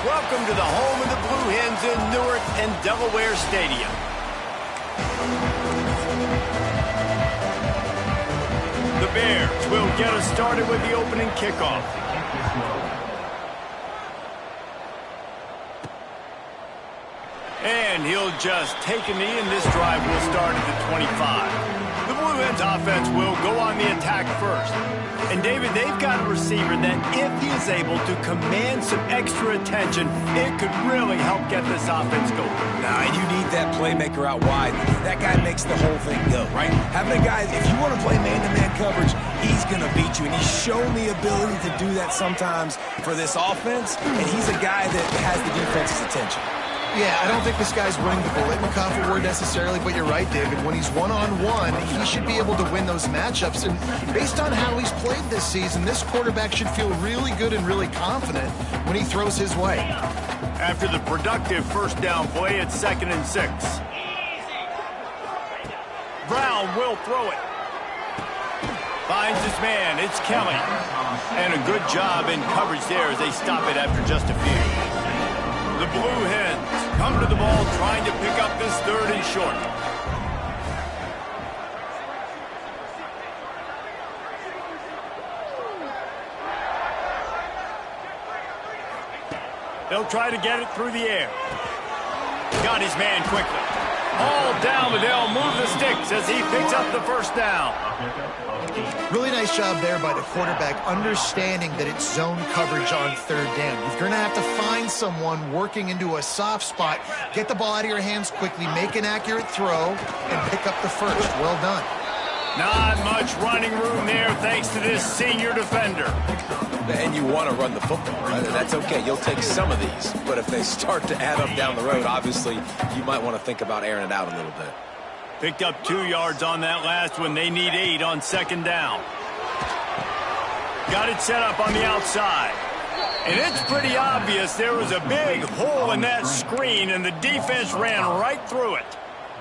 Welcome to the home of the Blue Hens in Newark and Delaware Stadium. The Bears will get us started with the opening kickoff. And he'll just take a knee, and this drive will start at the 25. The Blue Hens offense will go on the attack first. And, David, they've got a receiver that if he is able to command some extra attention, it could really help get this offense going. Nah, you need that playmaker out wide. That guy makes the whole thing go, right? Having a guy, if you want to play man-to-man coverage, he's going to beat you. And he's shown the ability to do that sometimes for this offense. And he's a guy that has the defense's attention. Yeah, I don't think this guy's winning the bullet Ncaa award necessarily, but you're right, David. When he's one-on-one, he should be able to win those matchups. And based on how he's played this season, this quarterback should feel really good and really confident when he throws his way. After the productive first down play, it's 2nd and 6. Brown will throw it. Finds his man. It's Kelly. And a good job in coverage there as they stop it after just a few. The Blue Hens come to the ball trying to pick up this 3rd and short. They'll try to get it through the air. Got his man quickly. All down, but they'll move the sticks as he picks up the first down. Really nice job there by the quarterback, understanding that it's zone coverage on 3rd down. You're going to have to find someone working into a soft spot, get the ball out of your hands quickly, make an accurate throw, and pick up the first. Well done. Not much running room there thanks to this senior defender. And you want to run the football, right? That's okay. You'll take some of these. But if they start to add up down the road, obviously, you might want to think about airing it out a little bit. Picked up 2 yards on that last one. They need 8 on 2nd down. Got it set up on the outside. And it's pretty obvious there was a big hole in that screen, and the defense ran right through it.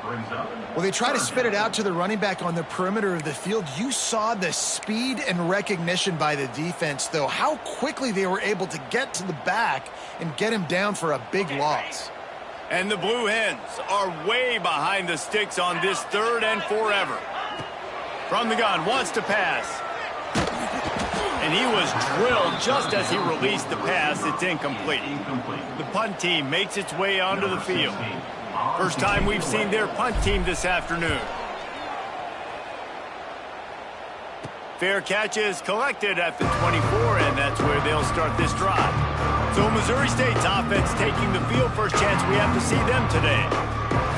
Well, they try to spit it out to the running back on the perimeter of the field. You saw the speed and recognition by the defense, though, how quickly they were able to get to the back and get him down for a big loss. And the Blue Hens are way behind the sticks on this 3rd and forever. From the gun, wants to pass. And he was drilled just as he released the pass. It's incomplete. The punt team makes its way onto the field. First time we've seen their punt team this afternoon. Fair catch is collected at the 24, and that's where they'll start this drive. So Missouri State's offense taking the field. First chance we have to see them today.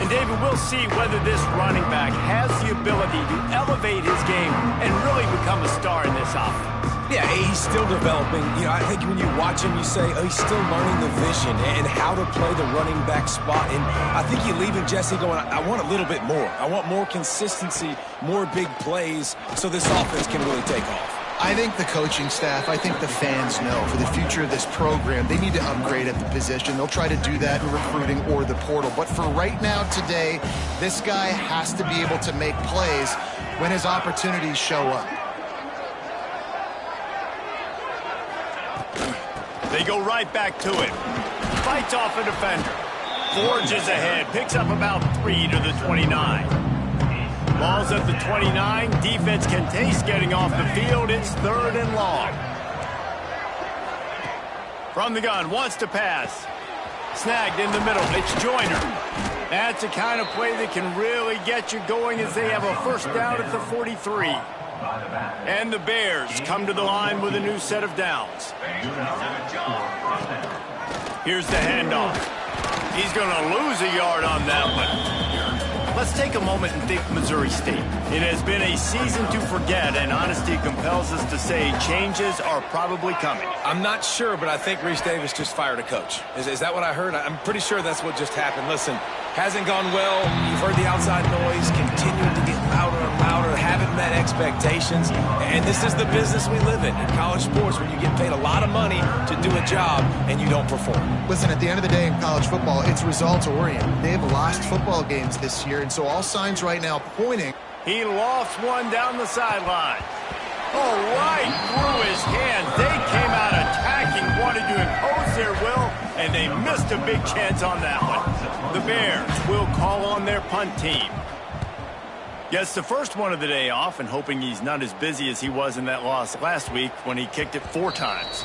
And David, we'll see whether this running back has the ability to elevate his game and really become a star in this offense. Yeah, he's still developing. You know, I think when you watch him, you say, oh, he's still learning the vision and how to play the running back spot. And I think you're leaving Jesse going, I want a little bit more. I want more consistency, more big plays so this offense can really take off. I think the coaching staff, I think the fans know for the future of this program, they need to upgrade at the position. They'll try to do that in recruiting or the portal. But for right now today, this guy has to be able to make plays when his opportunities show up. They go right back to it. Fights off a defender. Forges ahead. Picks up about 3 to the 29. Ball's at the 29. Defense can taste getting off the field. It's 3rd and long. From the gun, wants to pass. Snagged in the middle. It's Joyner. That's the kind of play that can really get you going as they have a first down at the 43. And the Bears come to the line with a new set of downs. Here's the handoff. He's going to lose a yard on that one. Let's take a moment and think Missouri State. It has been a season to forget, and honesty compels us to say changes are probably coming. I'm not sure, but I think Reese Davis just fired a coach. Is that what I heard? I'm pretty sure that's what just happened. Listen, hasn't gone well. You've heard the outside noise, continuing to get louder and louder, haven't met expectations. And this is the business we live in college sports, when you get paid a lot of money to do a job and you don't perform. Listen, at the end of the day in college football, it's results-oriented. They've lost football games this year, and so all signs right now pointing. He lofts one down the sideline. Oh, right through his hands. They came out attacking, wanted to impose their will, and and they missed a big chance on that one. The Bears will call on their punt team. Gets the first one of the day off and hoping he's not as busy as he was in that loss last week when he kicked it 4 times.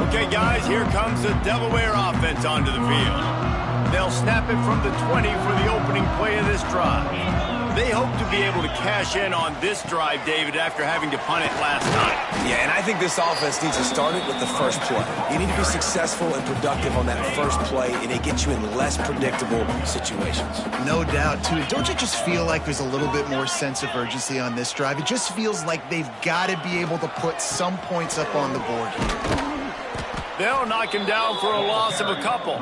Okay, guys, here comes the Delaware offense onto the field. They'll snap it from the 20 for the opening play of this drive. They hope to be able to cash in on this drive, David, after having to punt it last time. Yeah, and I think this offense needs to start it with the first play. You need to be successful and productive on that first play, and it gets you in less predictable situations. No doubt, too. Don't you just feel like there's a little bit more sense of urgency on this drive? It just feels like they've got to be able to put some points up on the board here. They'll knock him down for a loss of a couple.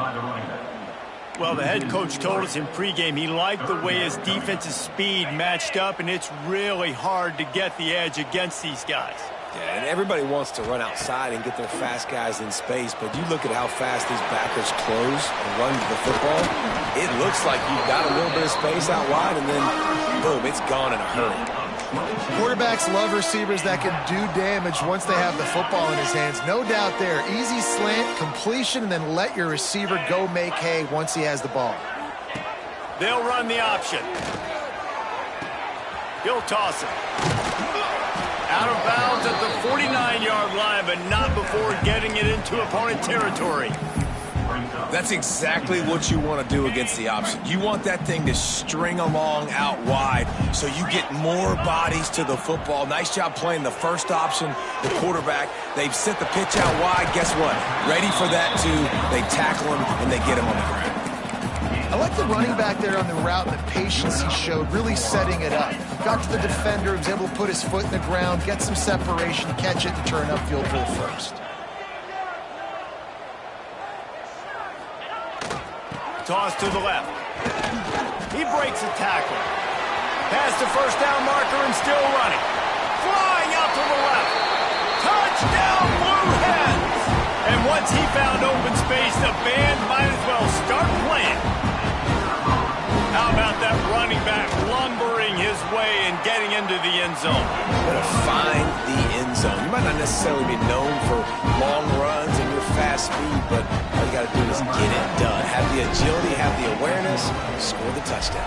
Well, the head coach told us in pregame he liked the way his defense's speed matched up, and it's really hard to get the edge against these guys. Yeah, and everybody wants to run outside and get their fast guys in space, but you look at how fast these backers close and run to the football, it looks like you've got a little bit of space out wide, and then, boom, it's gone in a hurry. Quarterbacks love receivers that can do damage once they have the football in his hands. No doubt there. Easy slant, completion, and then let your receiver go make hay once he has the ball. They'll run the option. He'll toss it. Out of bounds at the 49-yard line, but not before getting it into opponent territory. That's exactly what you want to do against the option. You want that thing to string along out wide so you get more bodies to the football. Nice job playing the first option, the quarterback. They've sent the pitch out wide. Guess what? Ready for that, too. They tackle him, and they get him on the ground. I like the running back there on the route and the patience he showed, really setting it up. Got to the defender, was able to put his foot in the ground, get some separation, catch it, and turn upfield for the first. Toss to the left. He breaks a tackle. Past the first down marker and still running. Flying out to the left. Touchdown, Blue Hens! And once he found open space, the band might as well start playing. How about that running back lumbering his way and getting into the end zone? Way to find the end zone. You might not necessarily be known for long runs and your fast speed, but all you got to do is get it done. Have the agility, have the awareness, score the touchdown.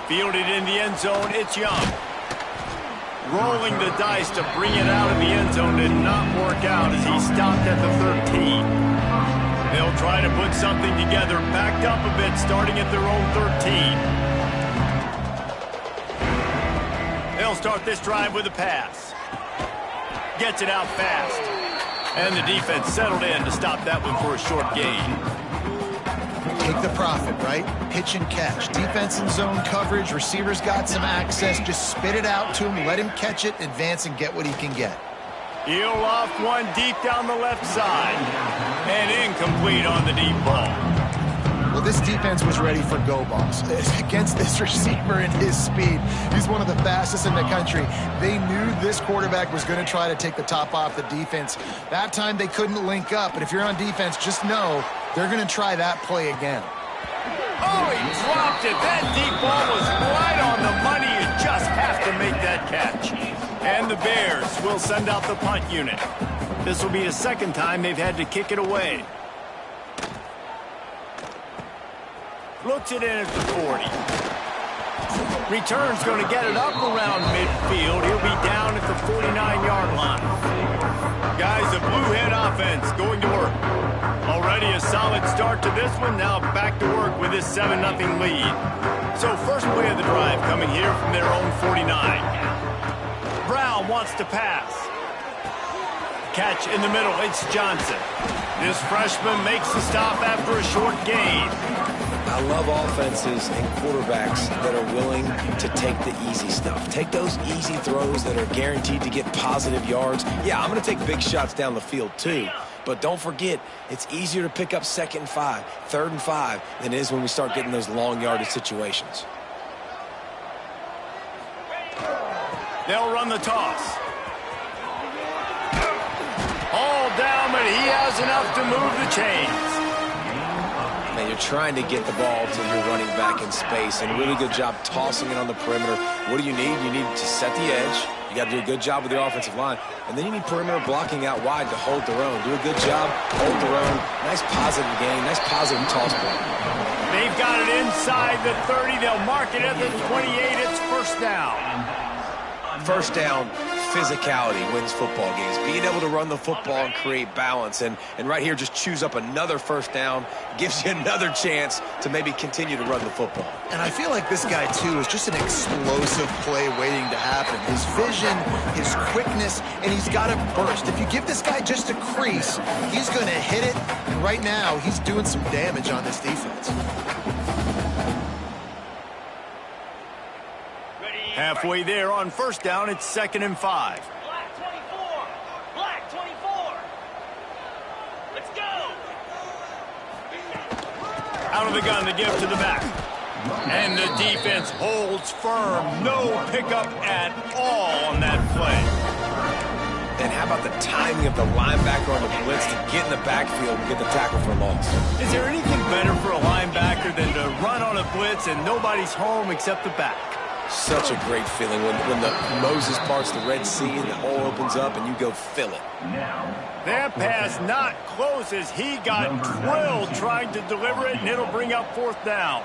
Fielded in the end zone, it's Young. Rolling the dice to bring it out of the end zone did not work out as he stopped at the 13. They'll try to put something together, backed up a bit, starting at their own 13. They'll start this drive with a pass. Gets it out fast. And the defense settled in to stop that one for a short gain. Take the profit, right? Pitch and catch. Defense in zone coverage. Receivers got some access. Just spit it out to him. Let him catch it, advance, and get what he can get. He'll off one deep down the left side. And incomplete on the deep ball. Well, this defense was ready for go balls. Against this receiver and his speed, he's one of the fastest in the country. They knew this quarterback was going to try to take the top off the defense. That time they couldn't link up, but if you're on defense, just know they're going to try that play again. Oh, he dropped it. That deep ball was right on the money. You just have to make that catch. And the Bears will send out the punt unit. This will be the second time they've had to kick it away. Looks it in at the 40. Return's going to get it up around midfield. He'll be down at the 49-yard line. Guys, the Blue Hen offense going to work. Already a solid start to this one. Now back to work with this 7-0 lead. So first play of the drive coming here from their own 49. Brown wants to pass. Catch in the middle. It's Johnson. This freshman makes the stop after a short gain. I love offenses and quarterbacks that are willing to take the easy stuff. Take those easy throws that are guaranteed to get positive yards. Yeah, I'm going to take big shots down the field too. But don't forget, it's easier to pick up 2nd and 5, 3rd and 5 than it is when we start getting those long yardage situations. They'll run the toss. All down, but he has enough to move the chains. Man, you're trying to get the ball to your running back in space, and really good job tossing it on the perimeter. What do you need? You need to set the edge. You got to do a good job with your offensive line. And then you need perimeter blocking out wide to hold their own. Do a good job, hold their own. Nice positive game, nice positive toss ball. They've got it inside the 30. They'll mark it at the 28. It's first down. First down, physicality wins football games. Being able to run the football and create balance. And right here, just choose up another first down. Gives you another chance to maybe continue to run the football. And I feel like this guy, too, is just an explosive play waiting to happen. His vision, his quickness, and he's got a burst. If you give this guy just a crease, he's going to hit it. And right now, he's doing some damage on this defense. Halfway there on first down, it's 2nd and 5. Black 24. Black 24. Let's go. Out of the gun, the give to the back. And the defense holds firm. No pickup at all on that play. And how about the timing of the linebacker on the blitz to get in the backfield and get the tackle for a loss? Is there anything better for a linebacker than to run on a blitz and nobody's home except the back? Such a great feeling when the Moses parts the Red Sea and the hole opens up and you go fill it. That pass not close as he got drilled trying to deliver it, and it'll bring up 4th down.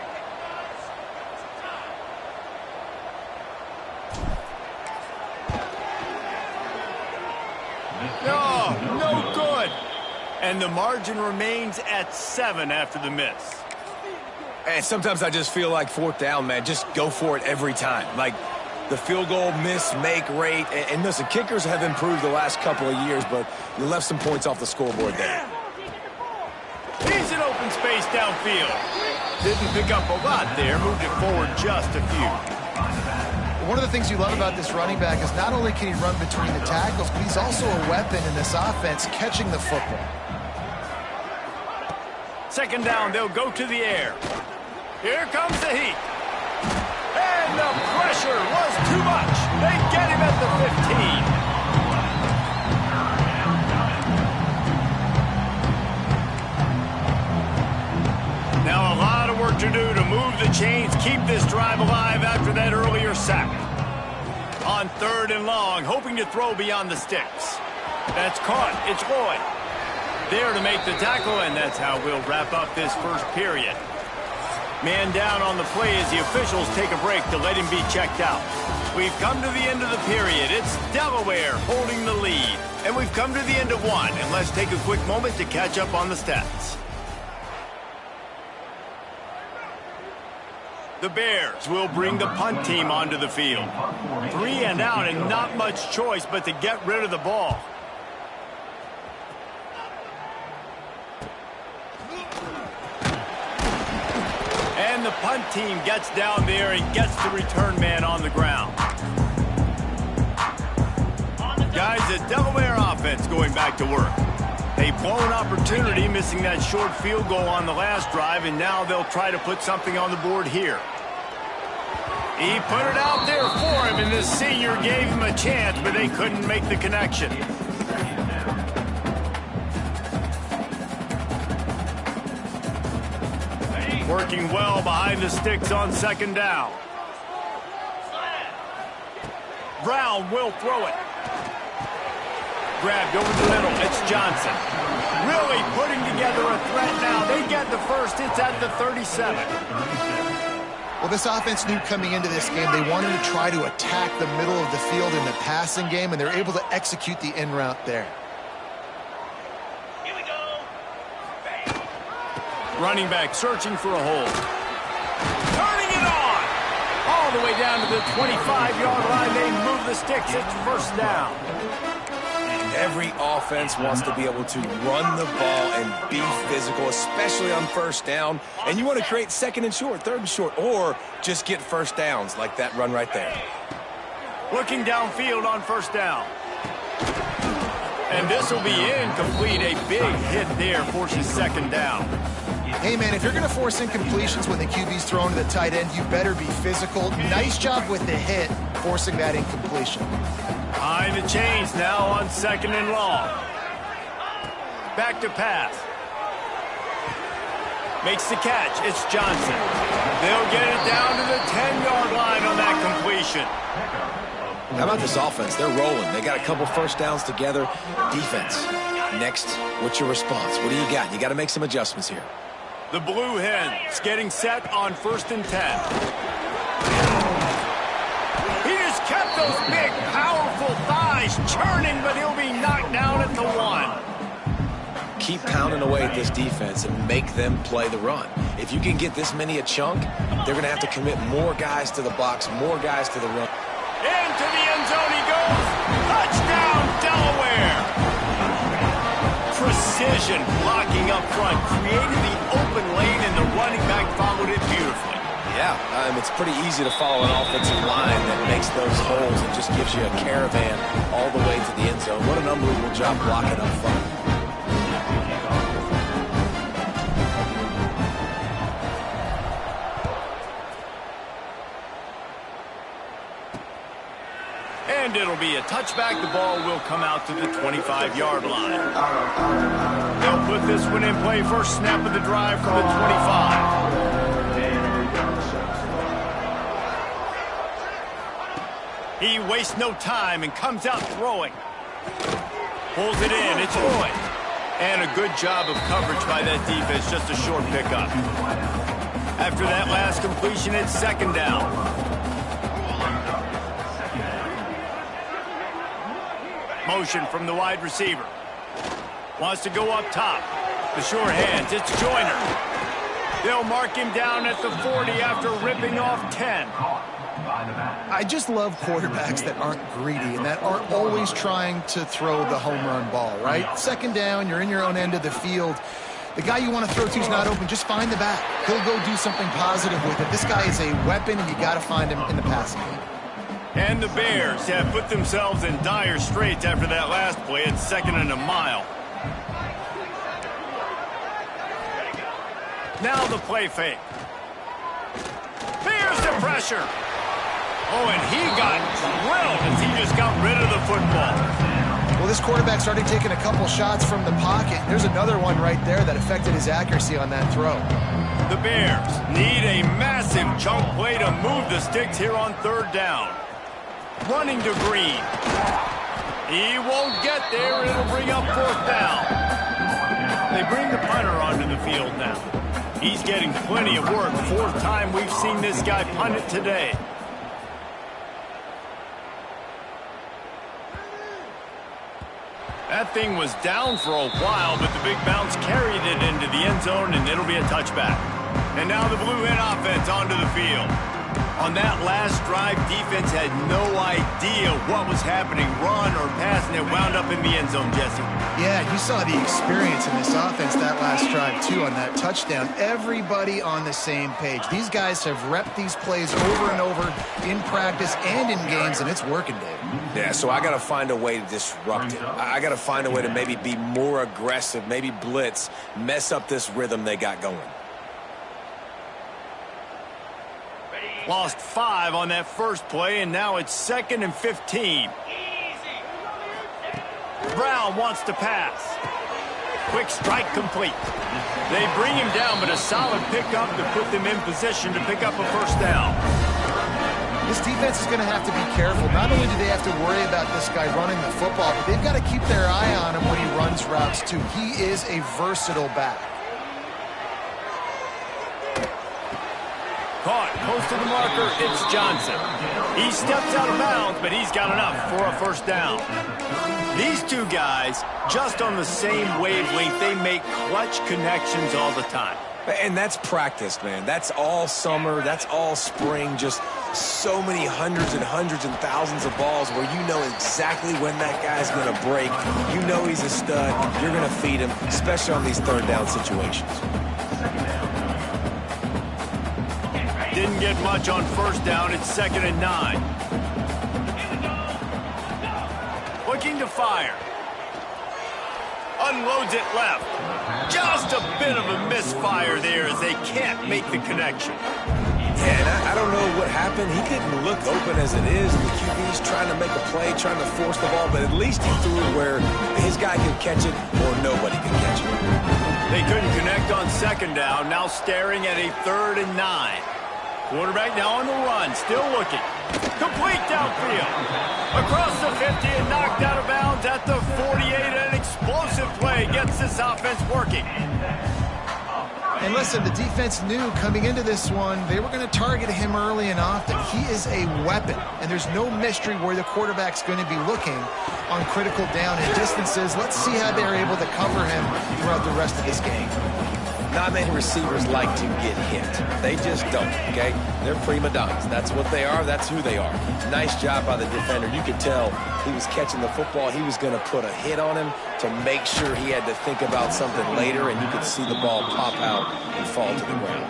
No good. And the margin remains at 7 after the miss. And sometimes I just feel like 4th down, man, just go for it every time. Like the field goal miss-make rate. And listen, kickers have improved the last couple of years, but you left some points off the scoreboard there. He's in open space downfield. Didn't pick up a lot there, moved it forward just a few. One of the things you love about this running back is not only can he run between the tackles, but he's also a weapon in this offense catching the football. 2nd down, they'll go to the air. Here comes the heat. And the pressure was too much. They get him at the 15. Now a lot of work to do to move the chains, keep this drive alive after that earlier sack. On 3rd and long, hoping to throw beyond the sticks. That's caught. It's Lloyd. There to make the tackle, and that's how we'll wrap up this first period. Man down on the play as the officials take a break to let him be checked out. We've come to the end of the period. It's Delaware holding the lead. And we've come to the end of one, and let's take a quick moment to catch up on the stats. The Bears will bring the punt team onto the field. 3 and out and not much choice but to get rid of the ball. And the punt team gets down there and gets the return man on the ground. Guys, the Delaware offense going back to work. A blown opportunity, missing that short field goal on the last drive, and now they'll try to put something on the board here. He put it out there for him, and this senior gave him a chance, but they couldn't make the connection. Working well behind the sticks on 2nd down. Brown will throw it. Grabbed over the middle. It's Johnson. Really putting together a threat now. They get the first. It's at the 37. Well, this offense knew coming into this game they wanted to try to attack the middle of the field in the passing game, and they're able to execute the in route there. Here we go. Running back searching for a hole. Turning it on. All the way down to the 25-yard line. They move the sticks. It's first down. Every offense wants to be able to run the ball and be physical, especially on first down. And you want to create 2nd and short, 3rd and short, or just get first downs like that run right there. Looking downfield on first down. And this will be incomplete. A big hit there forces 2nd down. Hey, man, if you're going to force incompletions when the QB's thrown to the tight end, you better be physical. Nice job with the hit, forcing that incompletion. Behind the chains now on 2nd and long. Back to pass. Makes the catch. It's Johnson. They'll get it down to the 10-yard line on that completion. How about this offense? They're rolling. They got a couple first downs together. Defense. Next, what's your response? What do you got? You got to make some adjustments here. The Blue Hens getting set on 1st and 10. He just kept those big, powerful thighs churning, but he'll be knocked down at the 1. Keep pounding away at this defense and make them play the run. If you can get this many a chunk, they're going to have to commit more guys to the box, more guys to the run. Into the end zone he goes. Touchdown, Delaware. Precision blocking up front, created the open lane, and the running back followed it beautifully. Yeah, it's pretty easy to follow an offensive line that makes those holes and just gives you a caravan all the way to the end zone. What an unbelievable job blocking up front. And it'll be a touchback. The ball will come out to the 25-yard line. They'll put this one in play. First snap of the drive from the 25. He wastes no time and comes out throwing. Pulls it in. It's Lloyd. And a good job of coverage by that defense. Just a short pickup. After that last completion, it's 2nd down. Motion from the wide receiver. Wants to go up top. The sure hands. It's Joyner. They'll mark him down at the 40 after ripping off 10. I just love quarterbacks that aren't greedy and that aren't always trying to throw the home run ball, right? 2nd down, you're in your own end of the field. The guy you want to throw to is not open. Just find the back. He'll go do something positive with it. This guy is a weapon, and you got to find him in the passing game. And the Bears have put themselves in dire straits after that last play. It's 2nd and a mile. Now the play fake. Bears the pressure. Oh, and he got drilled as he just got rid of the football. Well, this quarterback started taking a couple shots from the pocket. There's another one right there that affected his accuracy on that throw. The Bears need a massive chunk play to move the sticks here on 3rd down. Running to Green. He won't get there. It'll bring up 4th down. They bring the punter onto the field now. He's getting plenty of work. 4th time we've seen this guy punt it today. That thing was down for a while, but the big bounce carried it into the end zone, and it'll be a touchback. And now the Blue Hen offense onto the field. On that last drive, defense had no idea what was happening, run or pass, and it wound up in the end zone, Jesse. Yeah, you saw the experience in this offense that last drive, too, on that touchdown. Everybody on the same page. These guys have repped these plays over and over in practice and in games, and it's working, Dave. Yeah, so I got to find a way to disrupt it. I got to find a way to maybe be more aggressive, maybe blitz, mess up this rhythm they got going. Lost 5 on that first play, and now it's 2nd and 15. Brown wants to pass. Quick strike complete. They bring him down, but a solid pickup to put them in position to pick up a 1st down. This defense is going to have to be careful. Not only do they have to worry about this guy running the football, but they've got to keep their eye on him when he runs routes, too. He is a versatile back. Caught, close to the marker, it's Johnson. He steps out of bounds, but he's got enough for a 1st down. These two guys, just on the same wavelength, they make clutch connections all the time. And that's practice, man. That's all summer. That's all spring. Just so many hundreds and thousands of balls where you know exactly when that guy's going to break. You know he's a stud. You're going to feed him, especially on these 3rd down situations. Didn't get much on 1st down. It's 2nd and 9. Looking to fire. Unloads it left. Just a bit of a misfire there as they can't make the connection. Yeah, and I don't know what happened. He didn't look open as it is. The QB's trying to make a play, trying to force the ball, but at least he threw it where his guy could catch it or nobody could catch it. They couldn't connect on second down, now staring at a 3rd and 9. Quarterback now on the run, still looking. Complete downfield. Across the 50 and knocked out of bounds at the 48. An explosive play gets this offense working. And listen, the defense knew coming into this one, they were going to target him early and often. He is a weapon, and there's no mystery where the quarterback's going to be looking on critical down and distances. Let's see how they're able to cover him throughout the rest of this game. Not many receivers like to get hit. They just don't, okay? They're prima donnas. That's what they are. That's who they are. Nice job by the defender. You could tell he was catching the football. He was going to put a hit on him to make sure he had to think about something later, and you could see the ball pop out and fall to the ground.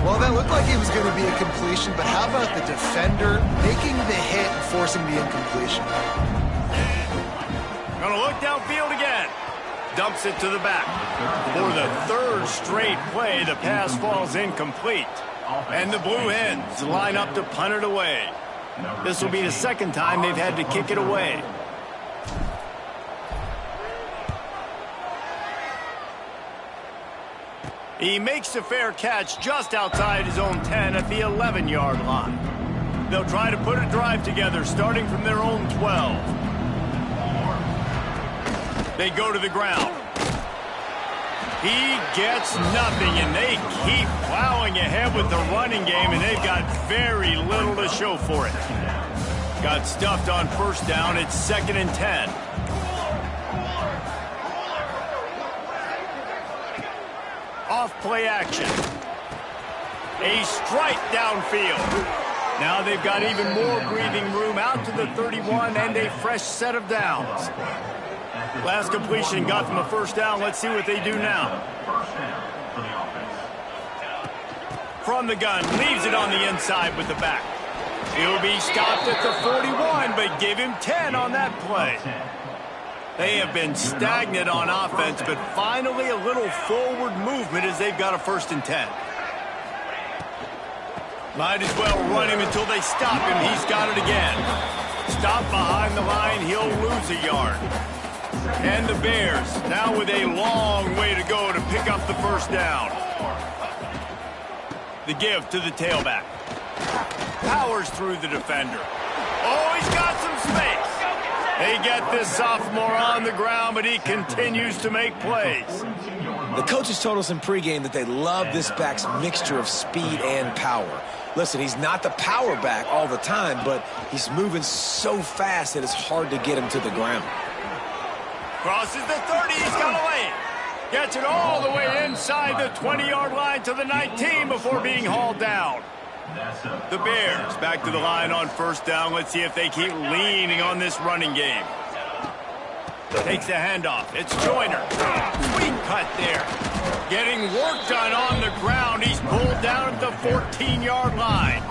Well, that looked like it was going to be a completion, but how about the defender making the hit and forcing the incompletion? Gonna look downfield again. Dumps it to the back. For the 3rd straight play, the pass falls incomplete. And the Blue Hens line up to punt it away. This will be the 2nd time they've had to kick it away. He makes the fair catch just outside his own 10 at the 11-yard line. They'll try to put a drive together starting from their own 12. They go to the ground. He gets nothing, and they keep plowing ahead with the running game, and they've got very little to show for it. Got stuffed on 1st down. It's 2nd and 10. Off play action. A strike downfield. Now they've got even more breathing room out to the 31 and a fresh set of downs. Last completion got them a 1st down. Let's see what they do now. From the gun, leaves it on the inside with the back. He'll be stopped at the 41, but give him 10 on that play. They have been stagnant on offense, but finally a little forward movement as they've got a 1st and 10. Might as well run him until they stop him. He's got it again. Stop behind the line, he'll lose a yard. And the Bears now with a long way to go to pick up the 1st down. The give to the tailback. Powers through the defender. Oh, he's got some space. They get this sophomore on the ground, but he continues to make plays. The coaches told us in pregame that they love this back's mixture of speed and power. Listen, he's not the power back all the time, but he's moving so fast that it's hard to get him to the ground. Crosses the 30, he's got a lane. Gets it all the way inside the 20-yard line to the 19 before being hauled down. The Bears back to the line on 1st down. Let's see if they keep leaning on this running game. Takes the handoff. It's Joyner. Sweet cut there. Getting work done on the ground. He's pulled down at the 14-yard line.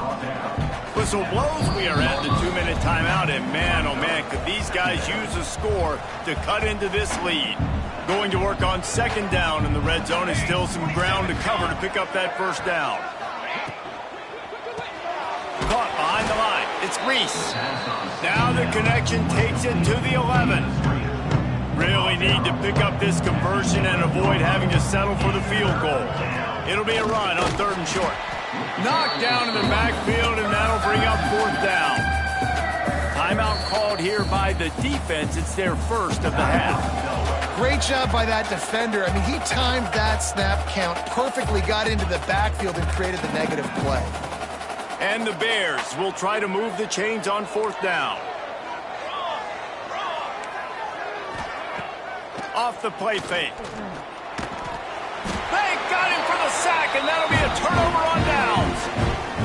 Whistle blows. We are at the 2-minute timeout, and man, oh man, could these guys use a score to cut into this lead. Going to work on 2nd down in the red zone. Is still some ground to cover to pick up that 1st down. Caught behind the line. It's Reese. Now the connection takes it to the 11. Really need to pick up this conversion and avoid having to settle for the field goal. It'll be a run on 3rd and short. Knocked down in the backfield, and that'll bring up 4th down. Timeout called here by the defense. It's their 1st of the half. Great job by that defender. I mean, he timed that snap count perfectly, got into the backfield, and created the negative play. And the Bears will try to move the chains on 4th down. Off the play fake. They got him for the sack, and that'll be a turnover on downs.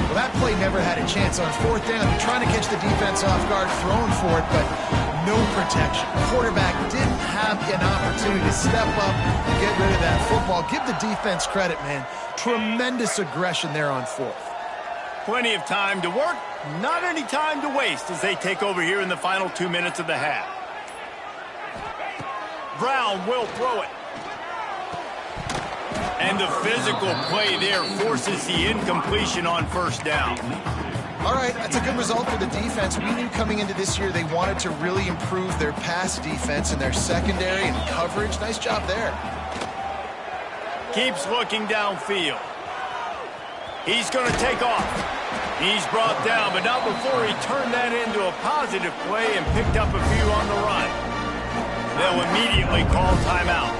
Well, that play never had a chance on 4th down. They're trying to catch the defense off guard, throwing for it, but no protection. Quarterback didn't have an opportunity to step up and get rid of that football. Give the defense credit, man. Tremendous aggression there on 4th. Plenty of time to work, not any time to waste as they take over here in the final 2 minutes of the half. Brown will throw it. And the physical play there forces the incompletion on first down. All right, that's a good result for the defense. We knew coming into this year they wanted to really improve their pass defense and their secondary and coverage. Nice job there. Keeps looking downfield. He's going to take off. He's brought down, but not before he turned that into a positive play and picked up a few on the run. They'll immediately call timeout.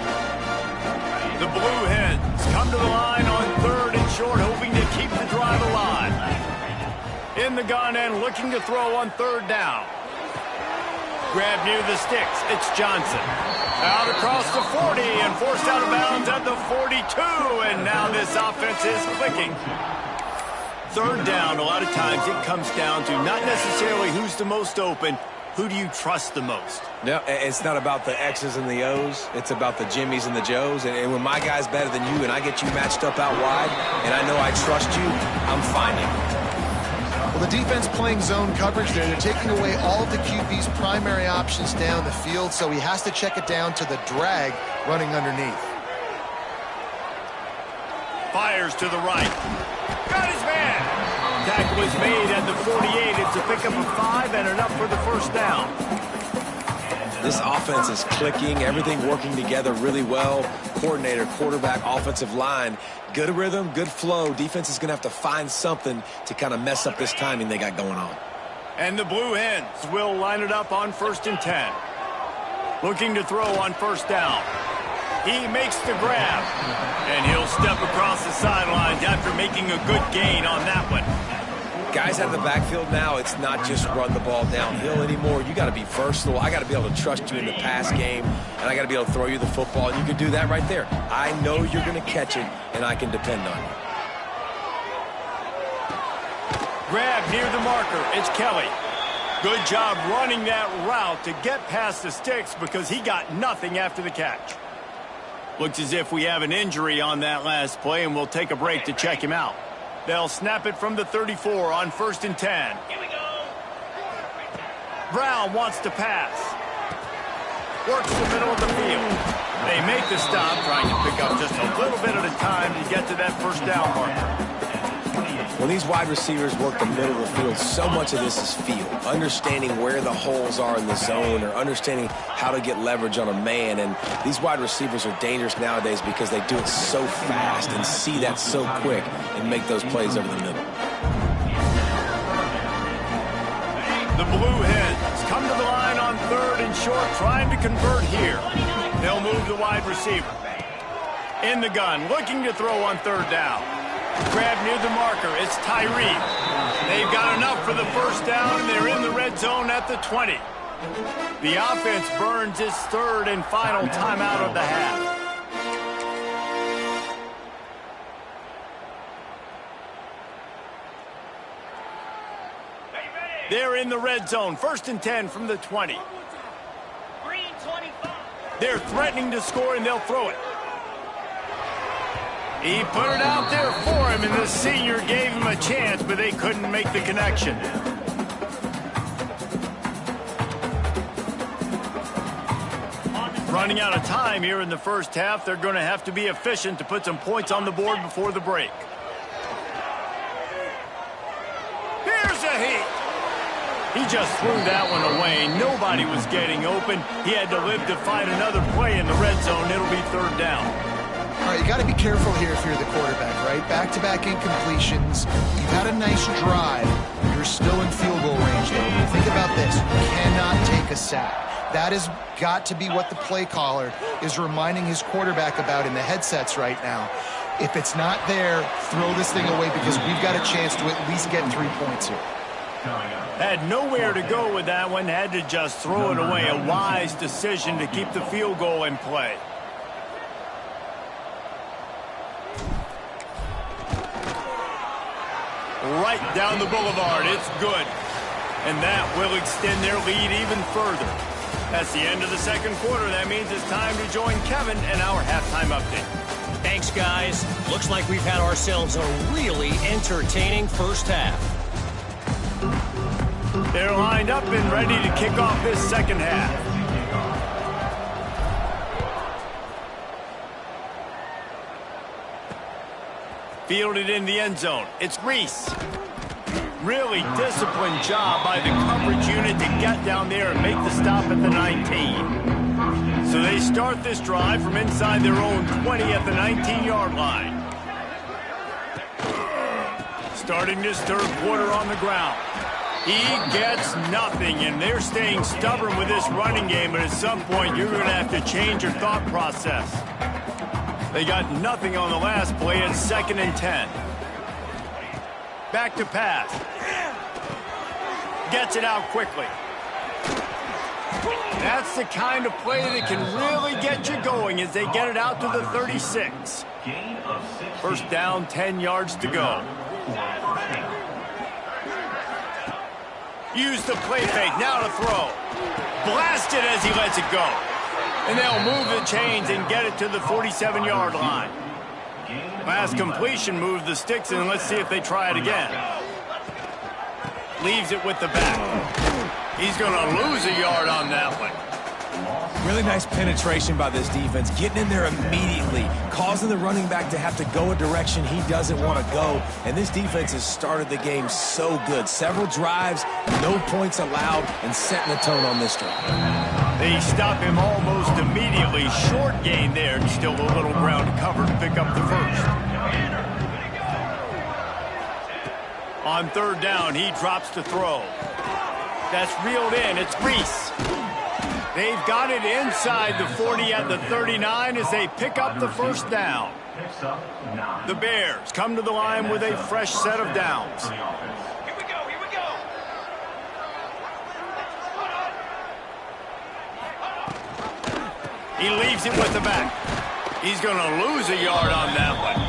The Blue Hens come to the line on 3rd and short, hoping to keep the drive alive. In the gun and looking to throw on 3rd down. Grab near the sticks. It's Johnson. Out across the 40 and forced out of bounds at the 42. And now this offense is clicking. 3rd down, a lot of times it comes down to not necessarily who's the most open, who do you trust the most? No, it's not about the X's and the O's. It's about the Jimmys and the Joes. And when my guy's better than you and I get you matched up out wide and I know I trust you, I'm finding. Well, the defense playing zone coverage there. They're taking away all of the QB's primary options down the field, so he has to check it down to the drag running underneath. Fires to the right. Got his man. Tackle is made at the 48. It's a pickup of 5 and enough for the first down. This offense is clicking, everything working together really well. Coordinator, quarterback, offensive line, good rhythm, good flow. Defense is going to have to find something to kind of mess up this timing they got going on. And the Blue Hens will line it up on 1st and 10. Looking to throw on 1st down. He makes the grab. And he'll step across the sidelines after making a good gain on that one. Guys out of the backfield now, it's not just run the ball downhill anymore. You got to be versatile. I got to be able to trust you in the pass game, and I got to be able to throw you the football, and you can do that right there. I know you're going to catch it, and I can depend on you. Grab near the marker. It's Kelly. Good job running that route to get past the sticks because he got nothing after the catch. Looks as if we have an injury on that last play, and we'll take a break to check him out. They'll snap it from the 34 on 1st and 10. Here we go. Brown wants to pass. Works the middle of the field. They make the stop, trying to pick up just a little bit at a time to get to that first down marker. When these wide receivers work the middle of the field, so much of this is feel. Understanding where the holes are in the zone or understanding how to get leverage on a man. And these wide receivers are dangerous nowadays because they do it so fast and see that so quick and make those plays over the middle. The Blue Hens come to the line on 3rd and short, trying to convert here. They'll move the wide receiver. In the gun, looking to throw on 3rd down. Grab near the marker. It's Tyree. They've got enough for the first down, and they're in the red zone at the 20. The offense burns its 3rd and final timeout of the half. They're in the red zone. 1st and 10 from the 20. Green 25. They're threatening to score, and they'll throw it. He put it out there for him, and the senior gave him a chance, but they couldn't make the connection. Running out of time here in the first half. They're going to have to be efficient to put some points on the board before the break. Here's a heat. He just threw that one away. Nobody was getting open. He had to live to fight another play in the red zone. It'll be 3rd down. All right, you got to be careful here if you're the quarterback, right? Back-to-back incompletions. You've had a nice drive. You're still in field goal range, though. Think about this. You cannot take a sack. That has got to be what the play caller is reminding his quarterback about in the headsets right now. If it's not there, throw this thing away because we've got a chance to at least get 3 points here. Had nowhere to go with that one. Had to just throw it away. A wise decision to keep the field goal in play. Right down the boulevard. It's good. And that will extend their lead even further. That's the end of the second quarter. That means it's time to join Kevin and our halftime update. Thanks, guys. Looks like we've had ourselves a really entertaining first half. They're lined up and ready to kick off this second half. Fielded in the end zone. It's Reese. Really disciplined job by the coverage unit to get down there and make the stop at the 19. So they start this drive from inside their own 20 at the 19-yard line. Starting this third quarter on the ground. He gets nothing, and they're staying stubborn with this running game, but at some point you're going to have to change your thought process. They got nothing on the last play at 2nd and 10. Back to pass. Gets it out quickly. That's the kind of play that can really get you going as they get it out to the 36. First down, 10 yards to go. Use the play fake, now to throw. Blasted as he lets it go. And they'll move the chains and get it to the 47-yard line. Last completion moves the sticks, and let's see if they try it again. Leaves it with the back. He's going to lose a yard on that one. Really nice penetration by this defense, getting in there immediately, causing the running back to have to go a direction he doesn't want to go. And this defense has started the game so good. Several drives, no points allowed, and setting the tone on this drive. They stop him almost immediately. Short gain there, and still a little ground cover to pick up the first. On third down, he drops to throw. That's reeled in. It's Reese. They've got it inside the 40 at the 39 as they pick up the first down. The Bears come to the line with a fresh set of downs. Here we go, here we go. He leaves it with the back. He's going to lose a yard on that one.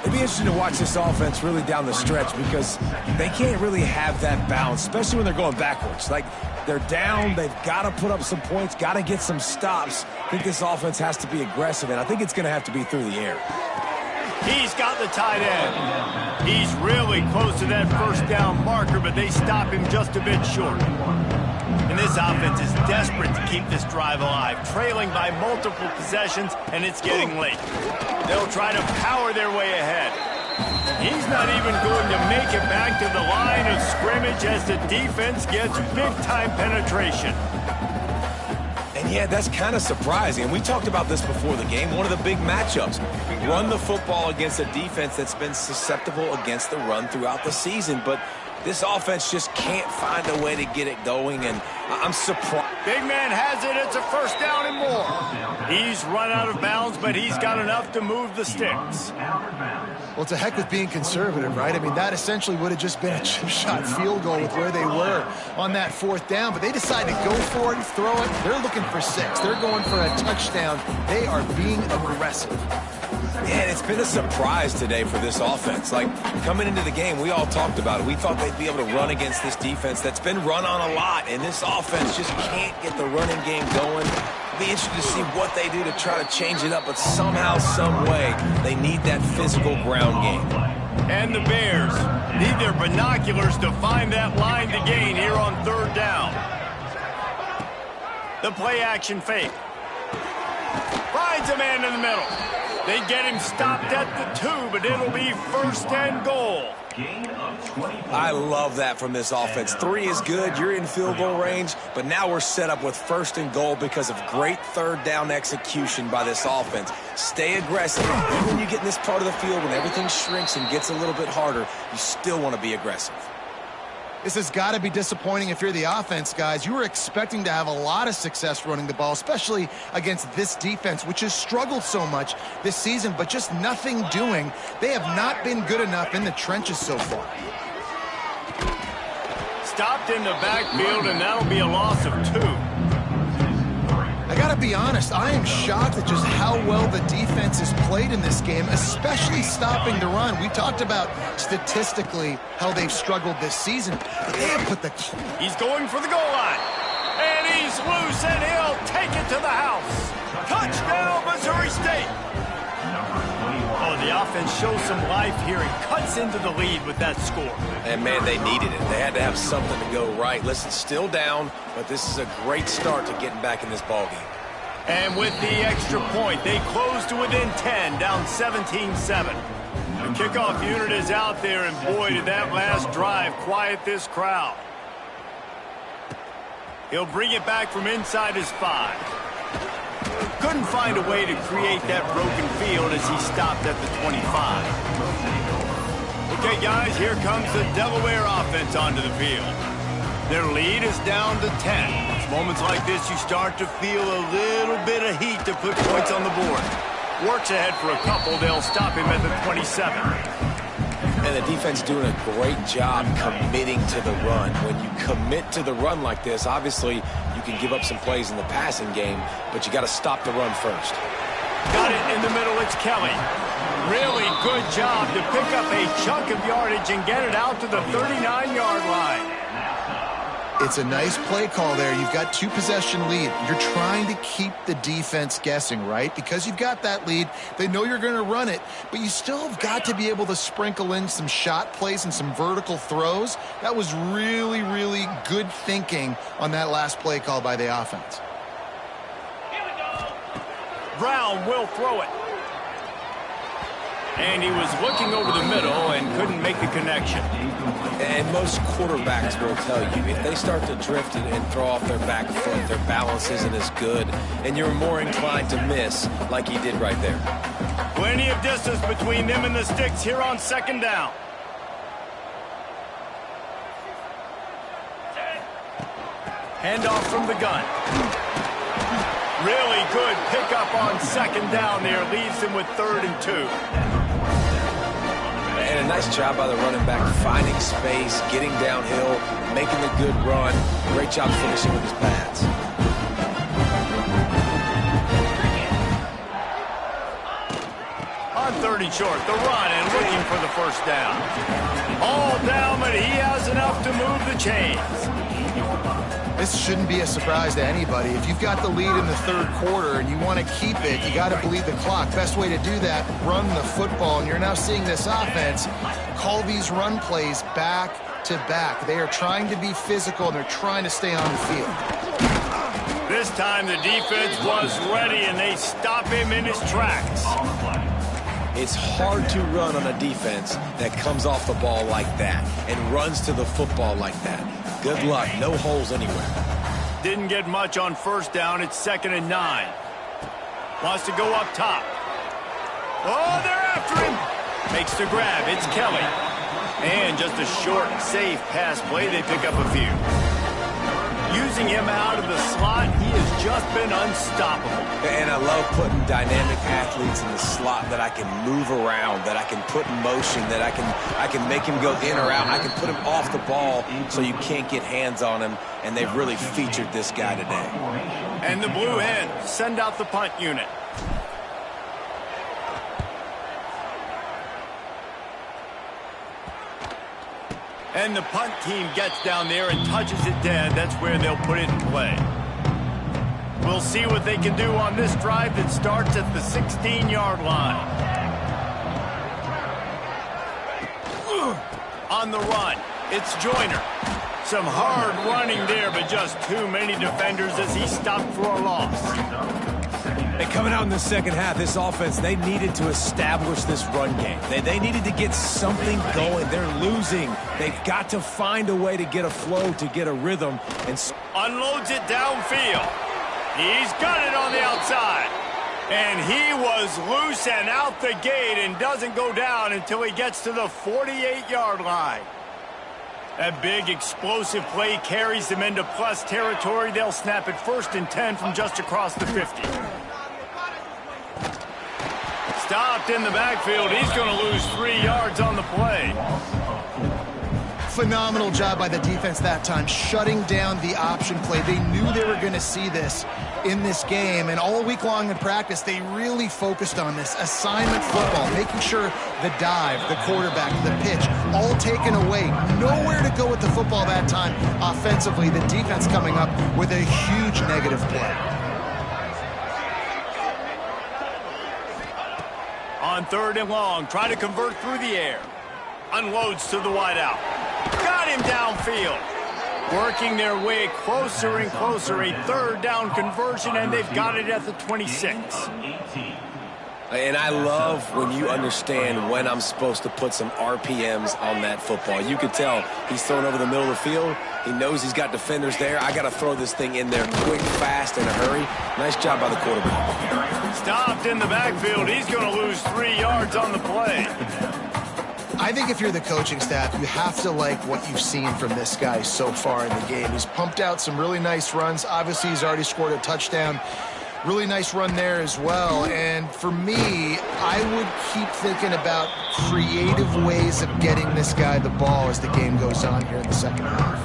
It'd be interesting to watch this offense really down the stretch because they can't really have that balance, especially when they're going backwards. Like, they're down, they've got to put up some points, got to get some stops. I think this offense has to be aggressive, and I think it's going to have to be through the air. He's got the tight end. He's really close to that first down marker, but they stop him just a bit short. And this offense is desperate to keep this drive alive, trailing by multiple possessions, and it's getting late. They'll try to power their way ahead. He's not even going to make it back to the line of scrimmage as the defense gets big-time penetration. And yeah, that's kind of surprising. And we talked about this before the game. One of the big matchups. Run the football against a defense that's been susceptible against the run throughout the season. But this offense just can't find a way to get it going, and I'm surprised. Big man has it. It's a first down and more. He's run out of bounds, but he's got enough to move the sticks. Well, to heck with being conservative, right? I mean, that essentially would have just been a chip shot field goal with where they were on that fourth down, but they decided to go for it, throw it. They're looking for 6. They're going for a touchdown. They are being aggressive. Yeah, and it's been a surprise today for this offense. Like, coming into the game, we all talked about it. We thought they'd be able to run against this defense that's been run on a lot, and this offense just can't get the running game going. It'll be interesting to see what they do to try to change it up, but somehow, some way, they need that physical ground game. And the Bears need their binoculars to find that line to gain here on third down. The play-action fake. Finds a man in the middle. They get him stopped at the 2, but it'll be first and goal. I love that from this offense. 3 is good. You're in field goal range, but now we're set up with first and goal because of great third down execution by this offense. Stay aggressive. Even when you get in this part of the field, when everything shrinks and gets a little bit harder, you still want to be aggressive. This has got to be disappointing if you're the offense, guys. You were expecting to have a lot of success running the ball, especially against this defense, which has struggled so much this season, but just nothing doing. They have not been good enough in the trenches so far. Stopped in the backfield, and that'll be a loss of 2. I got to be honest, I am shocked at just how well the defense has played in this game, especially stopping the run. We talked about statistically how they've struggled this season, but they have put the... He's going for the goal line, and he's loose, and he'll take it to the house. Touchdown, Missouri State. Oh, the offense shows some life here and cuts into the lead with that score. And, man, they needed it. They had to have something to go right. Listen, still down, but this is a great start to getting back in this ballgame. And with the extra point, they close to within 10, down 17-7. The kickoff unit is out there, and boy, did that last drive quiet this crowd. He'll bring it back from inside his 5. Couldn't find a way to create that broken field as he stopped at the 25. Okay, guys, here comes the Delaware offense onto the field. Their lead is down to 10. It's moments like this you start to feel a little bit of heat to put points on the board. Works ahead for a couple. They'll stop him at the 27. And the defense doing a great job committing to the run. When you commit to the run like this, obviously you can give up some plays in the passing game, but you got to stop the run first. Got it in the middle. It's Kelly. Really good job to pick up a chunk of yardage and get it out to the 39-yard line. It's a nice play call there. You've got 2-possession lead. You're trying to keep the defense guessing, right? Because you've got that lead, they know you're going to run it, but you still have got to be able to sprinkle in some shot plays and some vertical throws. That was really, really good thinking on that last play call by the offense. Brown will throw it. And he was looking over the middle and couldn't make the connection. And most quarterbacks will tell you, if they start to drift and throw off their back foot, their balance isn't as good, and you're more inclined to miss like he did right there. Plenty of distance between them and the sticks here on 2nd down. Handoff from the gun. Really good pickup on 2nd down there. Leaves them with 3rd and 2. And a nice job by the running back, finding space, getting downhill, making a good run. Great job finishing with his pads. On 3rd and short, the run and looking for the 1st down. All down, but he has enough to move the chains. This shouldn't be a surprise to anybody. If you've got the lead in the 3rd quarter and you want to keep it, you got to bleed the clock. Best way to do that, run the football. And you're now seeing this offense call these run plays back to back. They are trying to be physical, and they're trying to stay on the field. This time the defense was ready, and they stop him in his tracks. It's hard to run on a defense that comes off the ball like that and runs to the football like that. Good luck. No holes anywhere. Didn't get much on 1st down. It's 2nd and 9. Wants to go up top. Oh, they're after him. Makes the grab. It's Kelly. And just a short, safe pass play. They pick up a few. Using him out of the slot, he has just been unstoppable. And I love putting dynamic athletes in the slot that I can move around, that I can put in motion, that I can make him go in or out. I can put him off the ball so you can't get hands on him, and they've really featured this guy today. And the Blue Hens send out the punt unit. And the punt team gets down there and touches it dead. That's where they'll put it in play. We'll see what they can do on this drive that starts at the 16-yard line. On the run, it's Joyner. Some hard running there, but just too many defenders as he stopped for a loss. And coming out in the 2nd half, this offense, they needed to establish this run game. They needed to get something going. They're losing. They've got to find a way to get a flow, to get a rhythm. And unloads it downfield. He's got it on the outside. And he was loose and out the gate and doesn't go down until he gets to the 48-yard line. That big explosive play carries them into plus territory. They'll snap it 1st and 10 from just across the 50. Stopped in the backfield. He's going to lose 3 yards on the play. Phenomenal job by the defense that time, shutting down the option play. They knew they were going to see this in this game, and all week long in practice, they really focused on this assignment football, making sure the dive, the quarterback, the pitch, all taken away. Nowhere to go with the football that time offensively. The defense coming up with a huge negative play. On 3rd and long, try to convert through the air. Unloads to the wideout. Got him downfield. Working their way closer and closer. A 3rd down conversion, and they've got it at the 26. And I love when you understand when I'm supposed to put some RPMs on that football. You can tell he's thrown over the middle of the field. He knows he's got defenders there. I got to throw this thing in there quick, fast, in a hurry. Nice job by the quarterback. Stopped in the backfield. He's going to lose 3 yards on the play. I think if you're the coaching staff, you have to like what you've seen from this guy so far in the game. He's pumped out some really nice runs. Obviously, he's already scored a touchdown. Really nice run there as well. And for me, I would keep thinking about creative ways of getting this guy the ball as the game goes on here in the second half.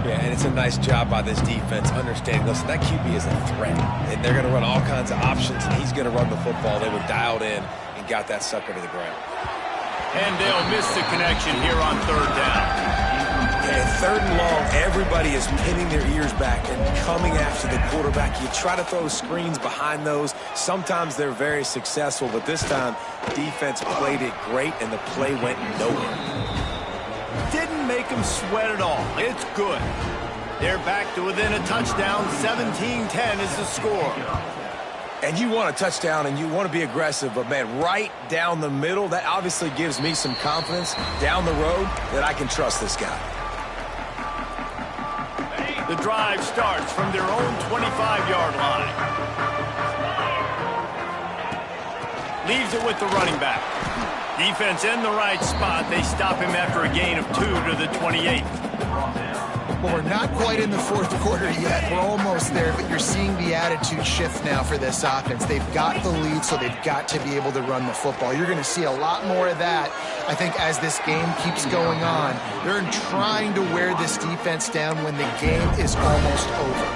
Yeah, and it's a nice job by this defense understanding, listen, that QB is a threat. And they're going to run all kinds of options, and he's going to run the football. They were dialed in and got that sucker to the ground. And they'll miss the connection here on third down. And third and long, everybody is pinning their ears back and coming after the quarterback. You try to throw screens behind those. Sometimes they're very successful, but this time, defense played it great, and the play went nowhere. Didn't make them sweat at all. It's good. They're back to within a touchdown. 17-10 is the score. And you want a touchdown and you want to be aggressive, but, man, right down the middle, that obviously gives me some confidence down the road that I can trust this guy. The drive starts from their own 25-yard line. Leaves it with the running back. Defense in the right spot. They stop him after a gain of 2 to the 28. Well, we're not quite in the fourth quarter yet. We're almost there, but you're seeing the attitude shift now for this offense. They've got the lead, so they've got to be able to run the football. You're going to see a lot more of that, I think, as this game keeps going on. They're trying to wear this defense down when the game is almost over.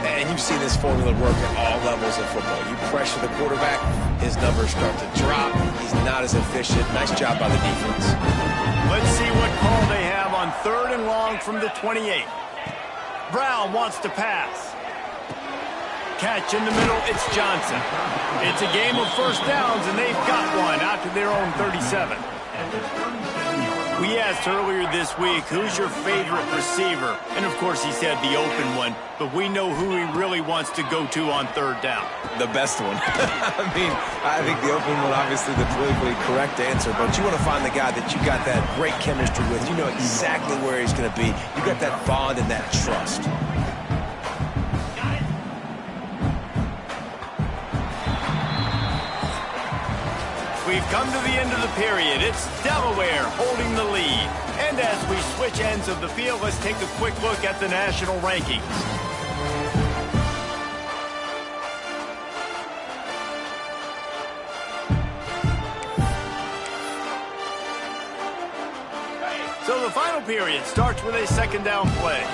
And you've seen this formula work at all levels of football. You pressure the quarterback, his numbers start to drop. He's not as efficient. Nice job by the defense. Let's see what call they have on third and long from the 28. Brown wants to pass. Catch in the middle, it's Johnson. It's a game of first downs, and they've got one out to their own 37. We asked earlier this week, who's your favorite receiver? And, of course, he said the open one, but we know who he really wants to go to on third down. The best one. I think the open one, obviously the politically correct answer, but you want to find the guy that you got that great chemistry with. You know exactly where he's going to be. You got that bond and that trust. We've come to the end of the period. It's Delaware holding the lead. And as we switch ends of the field, let's take a quick look at the national rankings. So the final period starts with a second down play.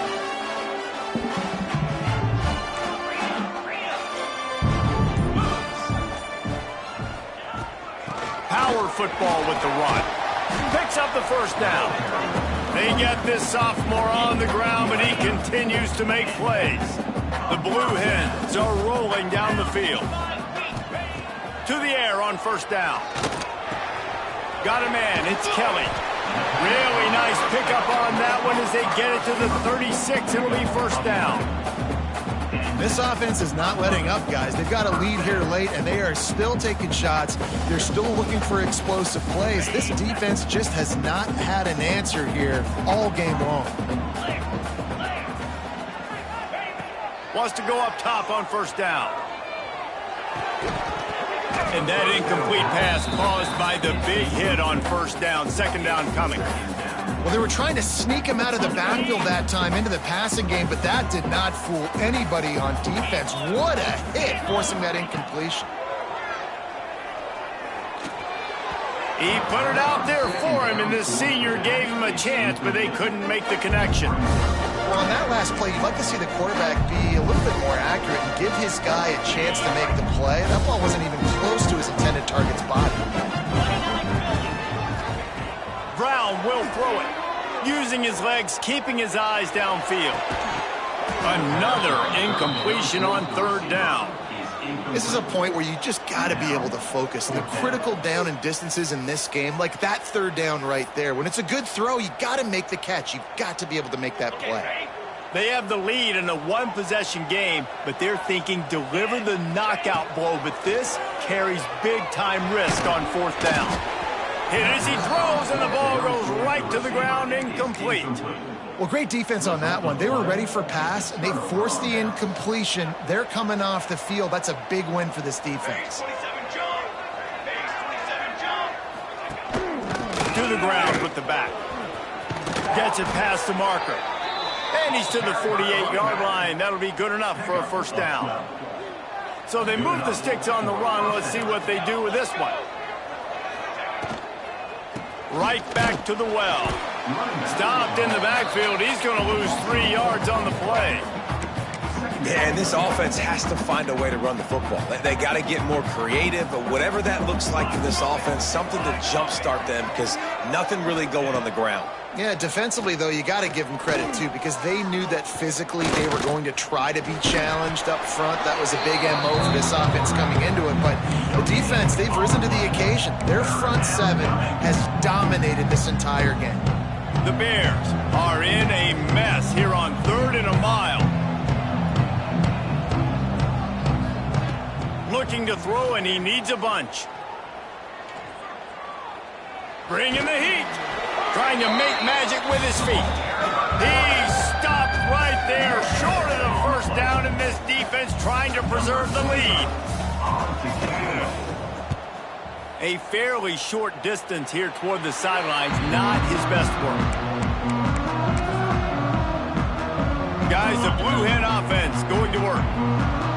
Power football with the run. Picks up the first down. They get this sophomore on the ground, but he continues to make plays. The Blue Hens are rolling down the field. To the air on first down. Got a man. It's Kelly. Really nice pickup on that one as they get it to the 36. It'll be first down. This offense is not letting up, guys. They've got a lead here late, and they are still taking shots. They're still looking for explosive plays. This defense just has not had an answer here all game long. Wants to go up top on first down. And that incomplete pass caused by the big hit on first down. Second down coming. Well, they were trying to sneak him out of the backfield that time into the passing game, but that did not fool anybody on defense. What a hit, forcing that incompletion. He put it out there for him, and the senior gave him a chance, but they couldn't make the connection. Well, on that last play, you'd like to see the quarterback be a little bit more accurate and give his guy a chance to make the play. That ball wasn't even close to his intended target's body. Brown will throw it, using his legs, keeping his eyes downfield. Another incompletion on third down. This is a point where you just got to be able to focus. The critical down and distances in this game, like that third down right there. When it's a good throw, you got to make the catch. You've got to be able to make that play. They have the lead in a one-possession game, but they're thinking deliver the knockout blow. But this carries big-time risk on fourth down. Hit as he throws, and the ball goes right to the ground, incomplete. Well, great defense on that one. They were ready for pass, and they forced the incompletion. They're coming off the field. That's a big win for this defense. To the ground with the back. Gets it past the marker. And he's to the 48-yard line. That'll be good enough for a first down. So they move the sticks on the run. Let's see what they do with this one. Right back to the well. Stopped in the backfield. He's going to lose 3 yards on the play. Yeah, and this offense has to find a way to run the football. They got to get more creative, but whatever that looks like for this offense, something to jumpstart them because nothing really going on the ground. Yeah, defensively, though, you got to give them credit, too, because they knew that physically they were going to try to be challenged up front. That was a big MO for this offense coming into it. But the defense, they've risen to the occasion. Their front seven has dominated this entire game. The Bears are in a mess here on 3rd and a mile. Looking to throw, and he needs a bunch. Bringing the heat. Trying to make magic with his feet. He stopped right there, short of the first down, in this defense trying to preserve the lead. A fairly short distance here toward the sidelines, not his best work. Guys, the Blue Hen offense going to work.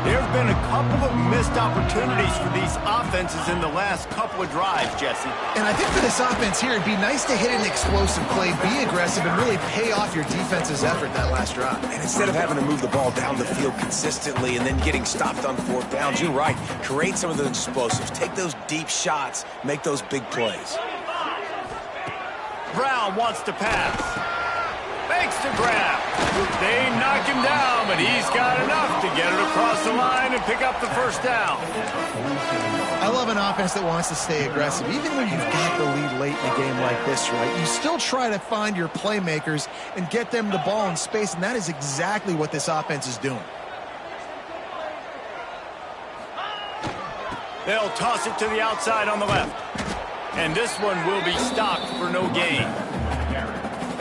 There have been a couple of missed opportunities for these offenses in the last couple of drives, Jesse. And I think for this offense here, it'd be nice to hit an explosive play, be aggressive, and really pay off your defense's effort that last drive. And instead of having to move the ball down the field consistently and then getting stopped on 4th downs, you're right. Create some of those explosives. Take those deep shots. Make those big plays. Brown wants to pass. Makes the grab. They knock him down, but he's got enough to get it across the line and pick up the first down. I love an offense that wants to stay aggressive. Even when you've got the lead late in a game like this, right, you still try to find your playmakers and get them the ball in space, and that is exactly what this offense is doing. They'll toss it to the outside on the left. And this one will be stopped for no gain.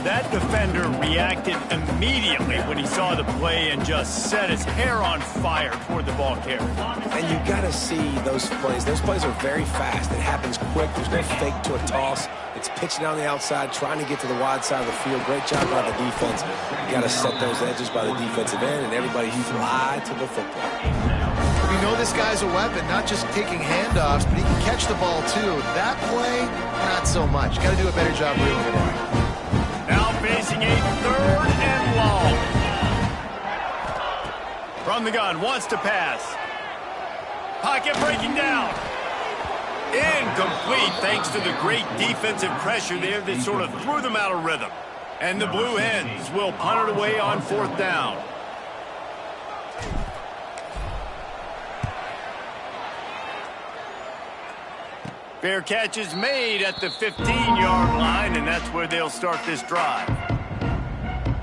That defender reacted immediately when he saw the play and just set his hair on fire toward the ball carrier. And you got to see those plays. Those plays are very fast. It happens quick. There's no fake to a toss. It's pitching down the outside, trying to get to the wide side of the field. Great job by the defense. You got to set those edges by the defensive end, and everybody fly to the football. We know this guy's a weapon, not just taking handoffs, but he can catch the ball too. That play, not so much. Got to do a better job reeling it in. Now facing a 3rd and long. From the gun, wants to pass. Pocket breaking down. Incomplete thanks to the great defensive pressure there that sort of threw them out of rhythm. And the Blue Hens will punt it away on 4th down. Fair catch is made at the 15-yard line, and that's where they'll start this drive.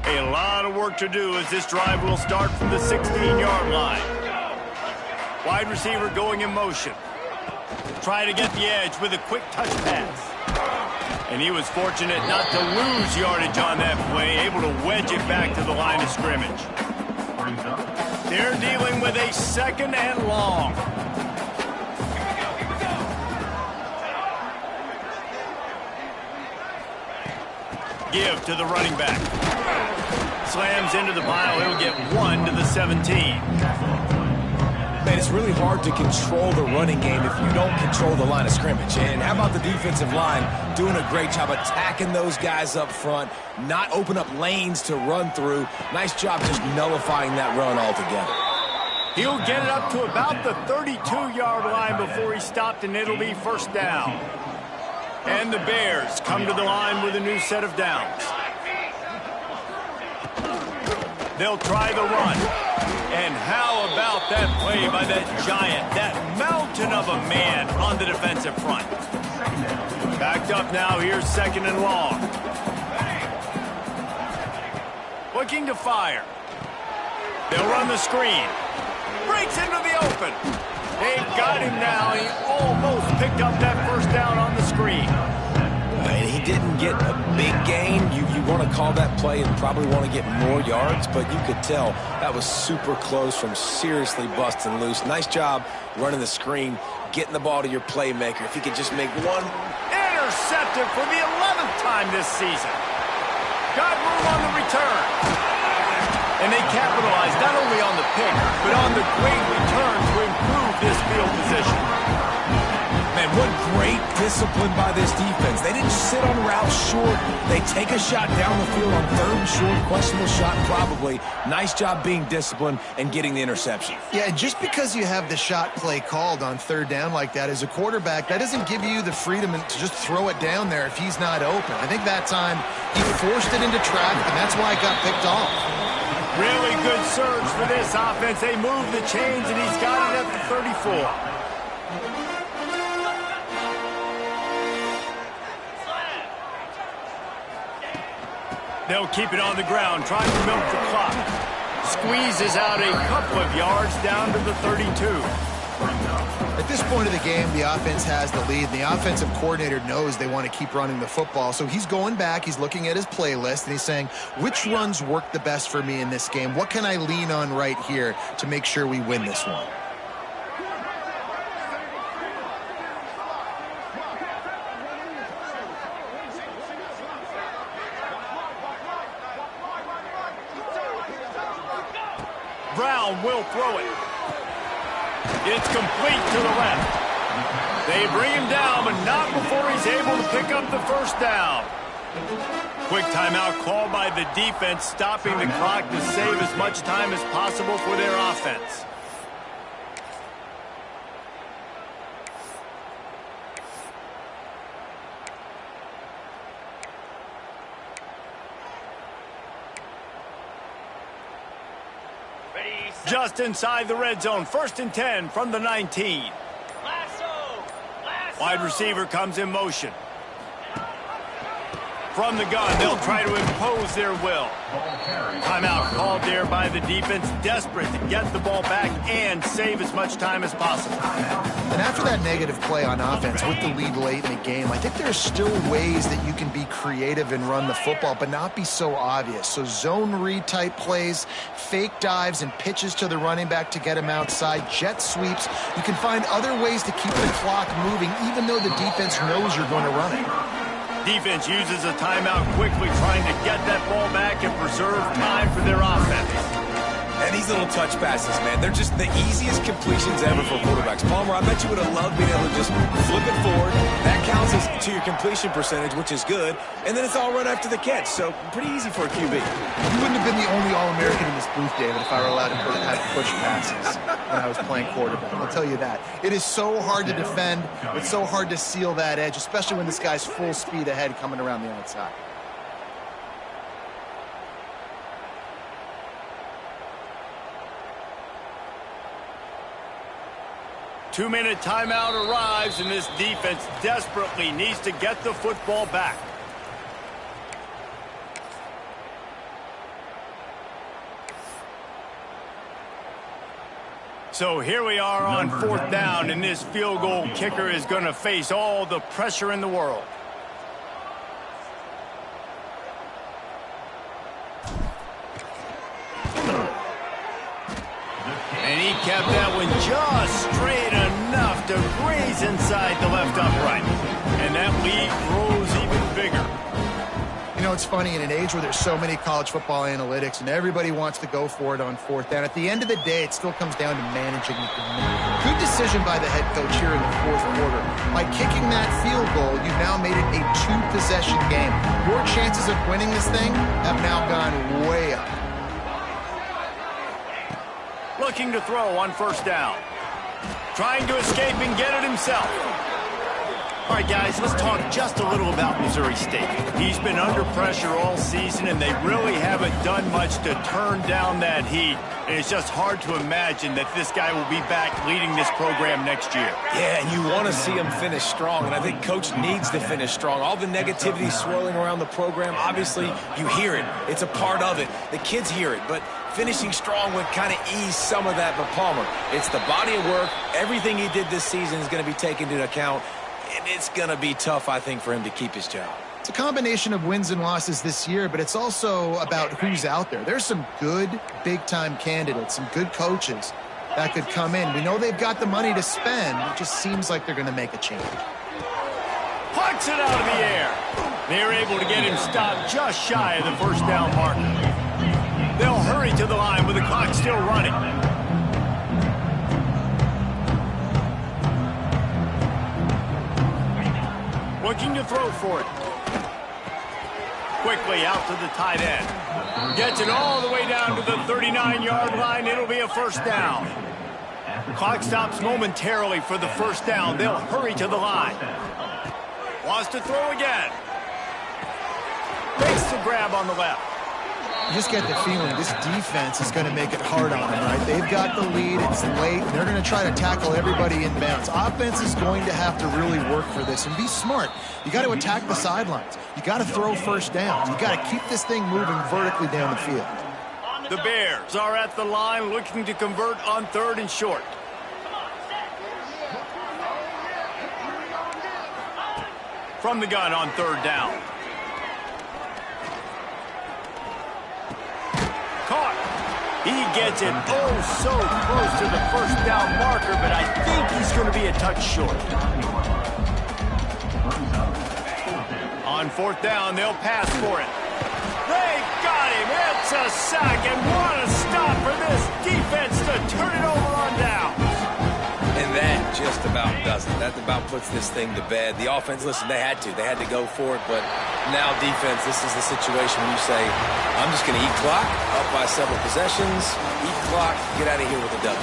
A lot of work to do as this drive will start from the 16-yard line. Wide receiver going in motion. Try to get the edge with a quick touch pass. And he was fortunate not to lose yardage on that play, able to wedge it back to the line of scrimmage. They're dealing with a 2nd and long. Give to the running back. Slams into the pile. He'll get 1 to the 17. Man, it's really hard to control the running game if you don't control the line of scrimmage. And how about the defensive line doing a great job attacking those guys up front, not open up lanes to run through. Nice job just nullifying that run altogether. He'll get it up to about the 32-yard line before he stopped, and it'll be first down. And the Bears come to the line with a new set of downs. They'll try the run. And how about that play by that giant, that mountain of a man on the defensive front? Backed up now, here's 2nd and long. Looking to fire. They'll run the screen. Breaks into the open. They've got him now. He almost picked up that first down on the screen. And he didn't get a big gain. You want to call that play and probably want to get more yards, but you could tell that was super close from seriously busting loose. Nice job running the screen, getting the ball to your playmaker. If he could just make one. Intercepted for the 11th time this season. Got room on the return. And they capitalized not only on the pick, but on the great return to improve this field position. Man, what great discipline by this defense. They didn't sit on routes short. They take a shot down the field on third and short. Questionable shot probably. Nice job being disciplined and getting the interception. Yeah, just because you have the shot play called on third down like that as a quarterback, that doesn't give you the freedom to just throw it down there if he's not open. I think that time he forced it into traffic, and that's why it got picked off. Really good surge for this offense. They move the chains, and he's got it at the 34. They'll keep it on the ground, trying to milk the clock. Squeezes out a couple of yards down to the 32. At this point of the game, the offense has the lead. The offensive coordinator knows they want to keep running the football. So he's going back, he's looking at his playlist, and he's saying, which runs work the best for me in this game? What can I lean on right here to make sure we win this one? Brown will throw it. It's complete to the left. They bring him down, but not before he's able to pick up the first down. Quick timeout called by the defense, stopping the clock to save as much time as possible for their offense. Just inside the red zone, 1st and 10 from the 19. Wide receiver comes in motion. From the gun, they'll try to impose their will. Timeout called there by the defense, desperate to get the ball back and save as much time as possible. And after that negative play on offense with the lead late in the game, I think there's still ways that you can be creative and run the football, but not be so obvious. So zone read type plays, fake dives and pitches to the running back to get him outside, jet sweeps. You can find other ways to keep the clock moving, even though the defense knows you're going to run it. Defense uses a timeout quickly, trying to get that ball back and preserve time for their offense. And these little touch passes, man, they're just the easiest completions ever for quarterbacks. Palmer, I bet you would have loved being able to just flip it forward. That counts as to your completion percentage, which is good. And then it's all run after the catch, so pretty easy for a QB. You wouldn't have been the only All-American in this booth, David, if I were allowed to have push passes when I was playing quarterback. I'll tell you that. It is so hard to defend. It's so hard to seal that edge, especially when this guy's full speed ahead coming around the outside. Two-minute timeout arrives, and this defense desperately needs to get the football back. So here we are on 4th down, and this field goal kicker is going to face all the pressure in the world. And he kept that one just straight enough to graze inside the left upright. And that lead grows even bigger. You know, it's funny, in an age where there's so many college football analytics and everybody wants to go for it on 4th down, at the end of the day, it still comes down to managing the game. Good decision by the head coach here in the 4th quarter. By kicking that field goal, you've now made it a 2-possession game. Your chances of winning this thing have now gone way up. Looking to throw on 1st down. Trying to escape and get it himself. All right, guys, let's talk just a little about Missouri State. He's been under pressure all season, and they really haven't done much to turn down that heat. And it's just hard to imagine that this guy will be back leading this program next year. Yeah, and you want to see him finish strong, and I think Coach needs to finish strong. All the negativity swirling around the program, obviously, you hear it. It's a part of it. The kids hear it, but finishing strong would kind of ease some of that, but Palmer, it's the body of work. Everything he did this season is going to be taken into account, and it's going to be tough, I think, for him to keep his job. It's a combination of wins and losses this year, but it's also about who's out there. There's some good big-time candidates, some good coaches that could come in. We know they've got the money to spend. It just seems like they're going to make a change. Pucks it out of the air. They're able to get him stopped just shy of the first down marker. They'll hurry to the line with the clock still running. Looking to throw for it. Quickly out to the tight end. Gets it all the way down to the 39-yard line. It'll be a first down. Clock stops momentarily for the first down. They'll hurry to the line. Wants to throw again. Makes the grab on the left. You just get the feeling this defense is going to make it hard on them, right? They've got the lead. It's late. They're going to try to tackle everybody in bounds. Offense is going to have to really work for this and be smart. You got to attack the sidelines. You got to throw first downs. You got to keep this thing moving vertically down the field. The Bears are at the line looking to convert on 3rd and short. From the gun on 3rd down. Caught. He gets it so close to the first down marker, but I think he's going to be a touch short. On 4th down, they'll pass for it. They got him. It's a sack, and what a stop for this defense to turn it over on down. And that just about does it. That about puts this thing to bed. The offense, listen, they had to go for it, but now defense, this is the situation when you say, I'm just going to eat clock, up by several possessions, eat clock, get out of here with a W.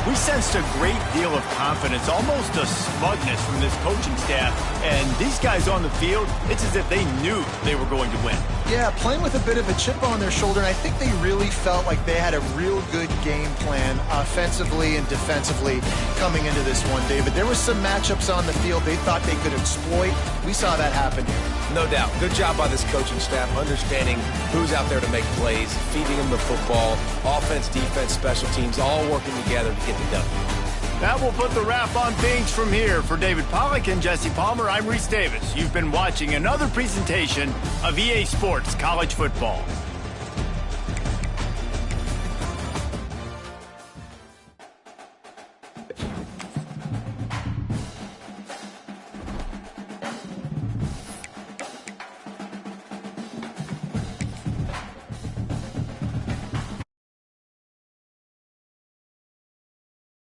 We sensed a great deal of confidence, almost a smugness from this coaching staff, and these guys on the field, it's as if they knew they were going to win. Yeah, playing with a bit of a chip on their shoulder, and I think they really felt like they had a real good game plan offensively and defensively coming into this one, David. There were some matchups on the field they thought they could exploit. We saw that happen here. No doubt. Good job by this coaching staff, understanding who's out there to make plays, feeding them the football, offense, defense, special teams, all working together to get the W. That will put the wrap on things from here. For David Pollack and Jesse Palmer, I'm Reese Davis. You've been watching another presentation of EA Sports College Football.